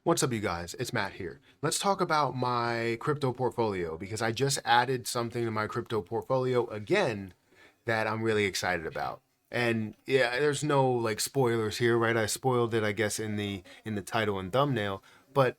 What's up, you guys? It's Matt here. Let's talk about my crypto portfolio because I just added something to my crypto portfolio again that I'm really excited about. And yeah, there's no like spoilers here, right? I spoiled it, I guess, in the title and thumbnail, but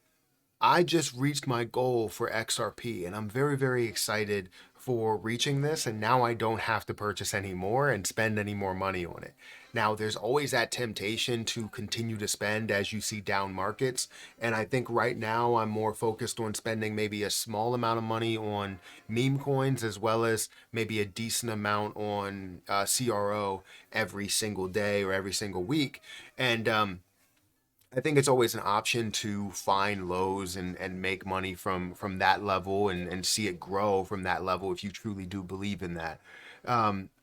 I just reached my goal for XRP and I'm very, very excited for reaching this. And now I don't have to purchase any more and spend any more money on it. Now, there's always that temptation to continue to spend as you see down markets. And I think right now I'm more focused on spending maybe a small amount of money on meme coins as well as maybe a decent amount on CRO every single day or every single week. And I think it's always an option to find lows and make money from that level and see it grow from that level if you truly do believe in that.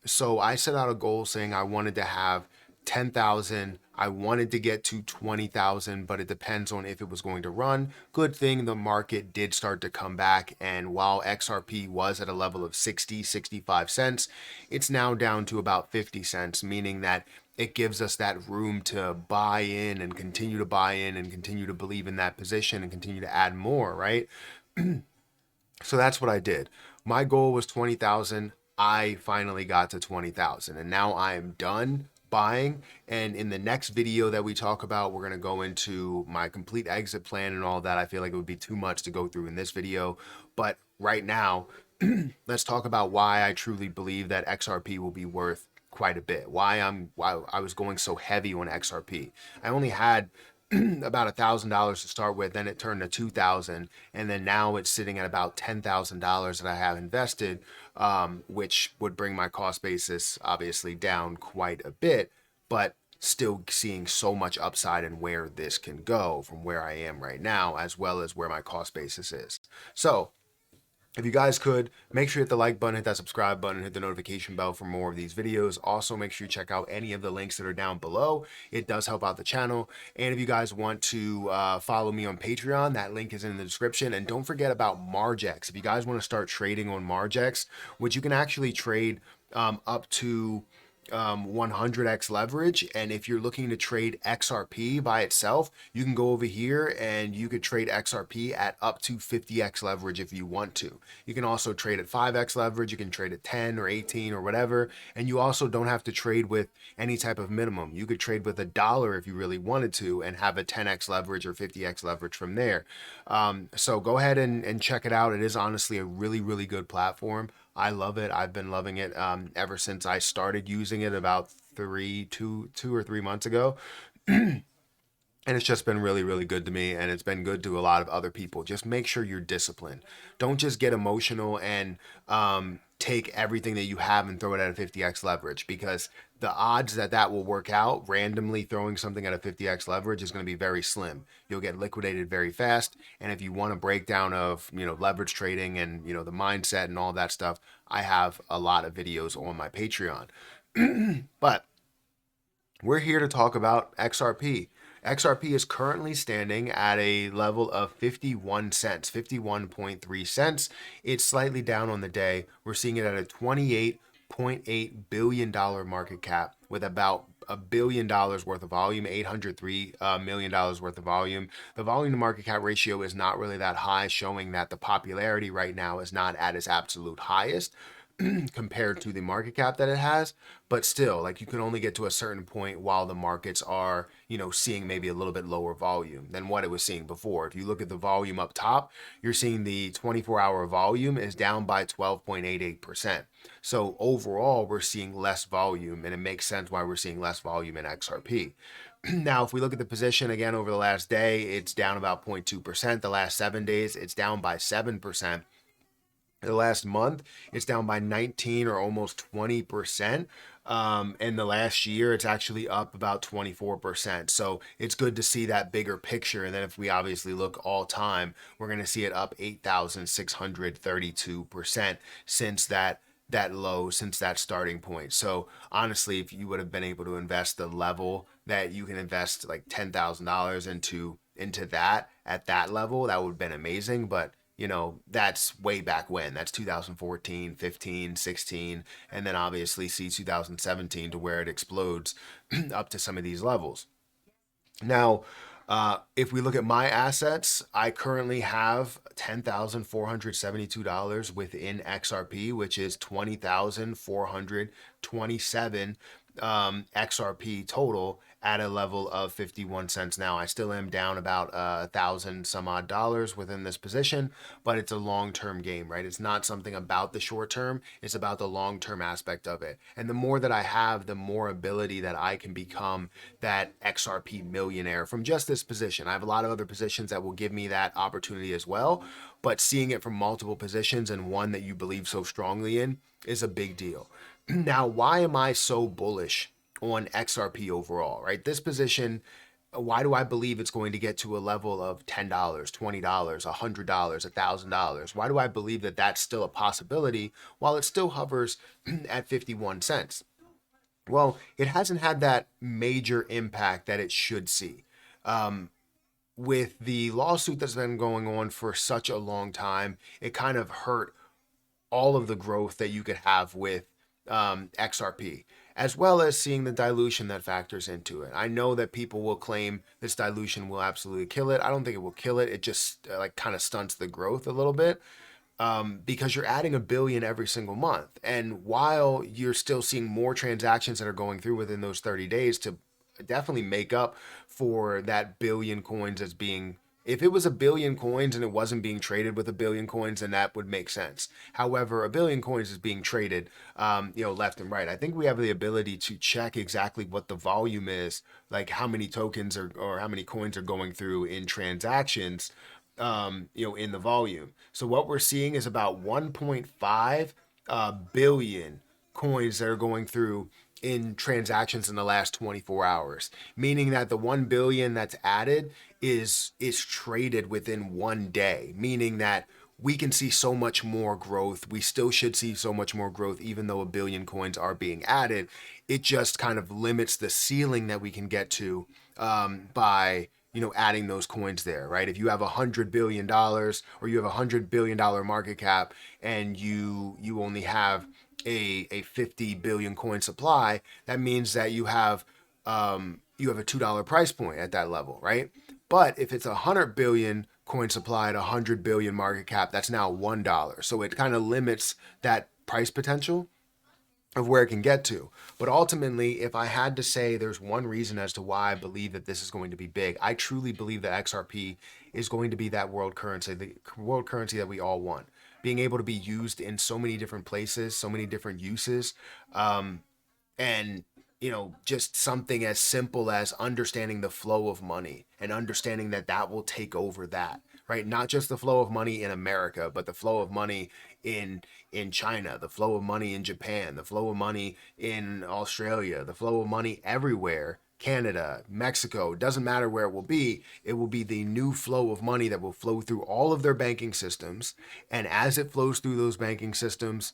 So I set out a goal saying I wanted to have 10,000. I wanted to get to 20,000, but it depends on if it was going to run. Good thing the market did start to come back. And while XRP was at a level of 60, 65 cents, it's now down to about 50 cents, meaning that it gives us that room to buy in and continue to buy in and continue to believe in that position and continue to add more, right? So that's what I did. My goal was 20,000. I finally got to 20,000 and now I am done buying. And in the next video that we talk about, we're going to go into my complete exit plan and all that. I feel like it would be too much to go through in this video. But right now, let's talk about why I truly believe that XRP will be worth quite a bit. Why I was going so heavy on XRP. I only had about $1,000 to start with, then it turned to 2,000, and then now it's sitting at about $10,000 that I have invested, which would bring my cost basis obviously down quite a bit, but still seeing so much upside in where this can go from where I am right now, as well as where my cost basis is. So if you guys could, make sure you hit the like button, hit that subscribe button, hit the notification bell for more of these videos. Also, make sure you check out any of the links that are down below. It does help out the channel. And if you guys want to follow me on Patreon, that link is in the description. And don't forget about Margex. If you guys want to start trading on Margex, which you can actually trade up to 100x leverage, and if you're looking to trade XRP by itself, you can go over here and you could trade XRP at up to 50x leverage if you want to. You can also trade at 5x leverage, you can trade at 10 or 18 or whatever, and you also don't have to trade with any type of minimum. You could trade with $1 if you really wanted to and have a 10x leverage or 50x leverage from there. So go ahead and check it out. It is honestly a really, really good platform. I love it. I've been loving it ever since I started using it about two or 3 months ago. And it's just been really, really good to me, and it's been good to a lot of other people. Just make sure you're disciplined. Don't just get emotional and take everything that you have and throw it at a 50x leverage, because the odds that that will work out, randomly throwing something at a 50x leverage, is going to be very slim. You'll get liquidated very fast. And if you want a breakdown of, leverage trading and, the mindset and all that stuff, I have a lot of videos on my Patreon. But we're here to talk about XRP. XRP is currently standing at a level of 51 cents, 51.3 cents. It's slightly down on the day. We're seeing it at a $28.8 billion market cap with about $1 billion worth of volume, $803 million worth of volume. The volume to market cap ratio is not really that high, showing that the popularity right now is not at its absolute highest compared to the market cap that it has. But still, like, you can only get to a certain point while the markets are, seeing maybe a little bit lower volume than what it was seeing before. If you look at the volume up top, you're seeing the 24-hour volume is down by 12.88%. So overall, we're seeing less volume, and it makes sense why we're seeing less volume in XRP. Now, if we look at the position again over the last day, it's down about 0.2%. The last 7 days, it's down by 7%. The last month, it's down by 19 or almost 20%. And the last year, it's actually up about 24%. So it's good to see that bigger picture. And then if we obviously look all time, we're going to see it up 8,632% since that low, since that starting point. So honestly, if you would have been able to invest the level that you can invest like $10,000 into that at that level, that would have been amazing. But that's way back when. That's 2014, 15, 16, and then obviously see 2017 to where it explodes up to some of these levels. Now, If we look at my assets, I currently have $10,472 within XRP, which is 20,427 XRP total at a level of 51 cents now. I still am down about $1,000 some odd dollars within this position, but it's a long-term game, right? It's not something about the short term. It's about the long-term aspect of it. And the more that I have, the more ability that I can become that XRP millionaire from just this position. I have a lot of other positions that will give me that opportunity as well, but seeing it from multiple positions and one that you believe so strongly in is a big deal. Now, why am I so bullish on XRP overall, right? This position, why do I believe it's going to get to a level of $10, $20, $100, $1,000? Why do I believe that that's still a possibility while it still hovers at 51 cents? Well, it hasn't had that major impact that it should see. With the lawsuit that's been going on for such a long time, it kind of hurt all of the growth that you could have with XRP, as well as seeing the dilution that factors into it. I know that people will claim this dilution will absolutely kill it. I don't think it will kill it. It just like kind of stunts the growth a little bit, because you're adding a billion every single month. And while you're still seeing more transactions that are going through within those 30 days to definitely make up for that billion coins as being, if it was a billion coins and it wasn't being traded with a billion coins, then that would make sense. However, a billion coins is being traded, left and right. I think we have the ability to check exactly what the volume is, like how many tokens or how many coins are going through in transactions, in the volume. So what we're seeing is about 1.5 billion coins that are going through in transactions in the last 24 hours, meaning that the 1 billion that's added is traded within one day, meaning that we can see so much more growth. We still should see so much more growth, even though a billion coins are being added. It just kind of limits the ceiling that we can get to by adding those coins there, right? If you have $100 billion or you have $100 billion market cap and you only have a 50 billion coin supply, that means that you have a $2 price point at that level, right? But if it's 100 billion coin supply at 100 billion market cap, that's now $1. So it kind of limits that price potential of where it can get to. But ultimately, if I had to say there's one reason as to why I believe that this is going to be big, I truly believe that XRP is going to be that world currency, the world currency that we all want, being able to be used in so many different places, so many different uses, and just something as simple as understanding the flow of money and understanding that that will take over that, right? Not just the flow of money in America, but the flow of money in China, the flow of money in Japan, the flow of money in Australia, the flow of money everywhere, Canada, Mexico, doesn't matter where it will be the new flow of money that will flow through all of their banking systems. And as it flows through those banking systems,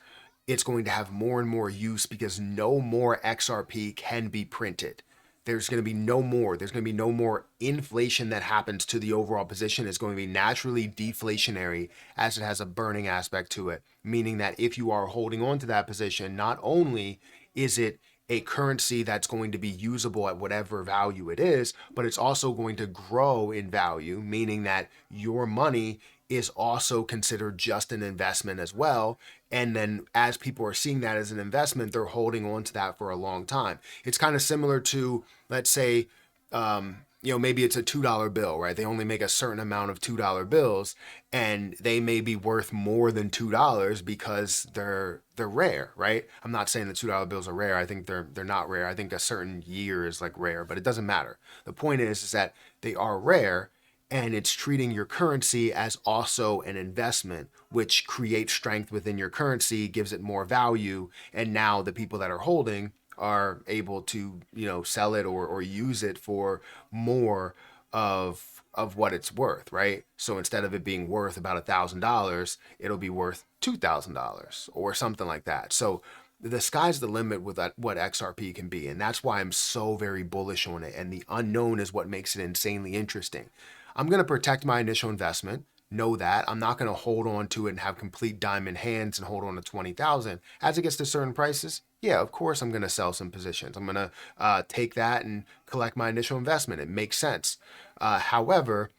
it's going to have more and more use because no more XRP can be printed. There's going to be no more. There's going to be no more inflation that happens to the overall position. It's going to be naturally deflationary as it has a burning aspect to it, meaning that if you are holding on to that position, not only is it a currency that's going to be usable at whatever value it is, but it's also going to grow in value, meaning that your money is also considered just an investment as well. And then as people are seeing that as an investment, they're holding on to that for a long time. It's kind of similar to, let's say, maybe it's a $2 bill, right? They only make a certain amount of $2 bills and they may be worth more than $2 because they're rare, right? I'm not saying the $2 bills are rare. I think they're not rare. I think a certain year is like rare, but it doesn't matter. The point is that they are rare, and it's treating your currency as also an investment, which creates strength within your currency, gives it more value, and now the people that are holding are able to sell it or use it for more of what it's worth, right? So instead of it being worth about $1,000, it'll be worth $2,000 or something like that. So the sky's the limit with what XRP can be, and that's why I'm so very bullish on it. And the unknown is what makes it insanely interesting. I'm going to protect my initial investment. Know that. I'm not going to hold on to it and have complete diamond hands and hold on to 20,000. As it gets to certain prices, yeah, of course I'm going to sell some positions. I'm going to take that and collect my initial investment. It makes sense. However,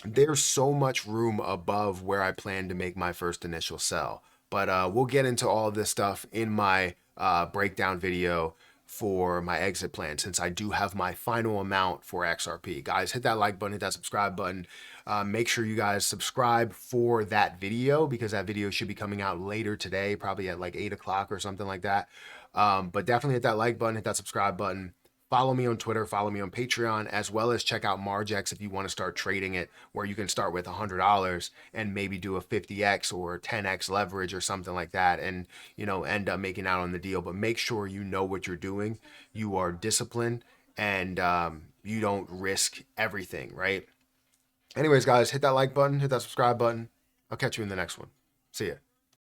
there's so much room above where I plan to make my first initial sell. But we'll get into all of this stuff in my breakdown video for my exit plan, since I do have my final amount for XRP. Guys, hit that like button, hit that subscribe button. Make sure you guys subscribe for that video, because that video should be coming out later today, probably at like 8 o'clock or something like that. But definitely hit that like button, hit that subscribe button. Follow me on Twitter, follow me on Patreon, as well as check out Margex if you want to start trading it, where you can start with $100 and maybe do a 50x or 10x leverage or something like that, and end up making out on the deal. But make sure you know what you're doing, you are disciplined, and you don't risk everything, right? Anyways, guys, hit that like button, hit that subscribe button. I'll catch you in the next one. See ya.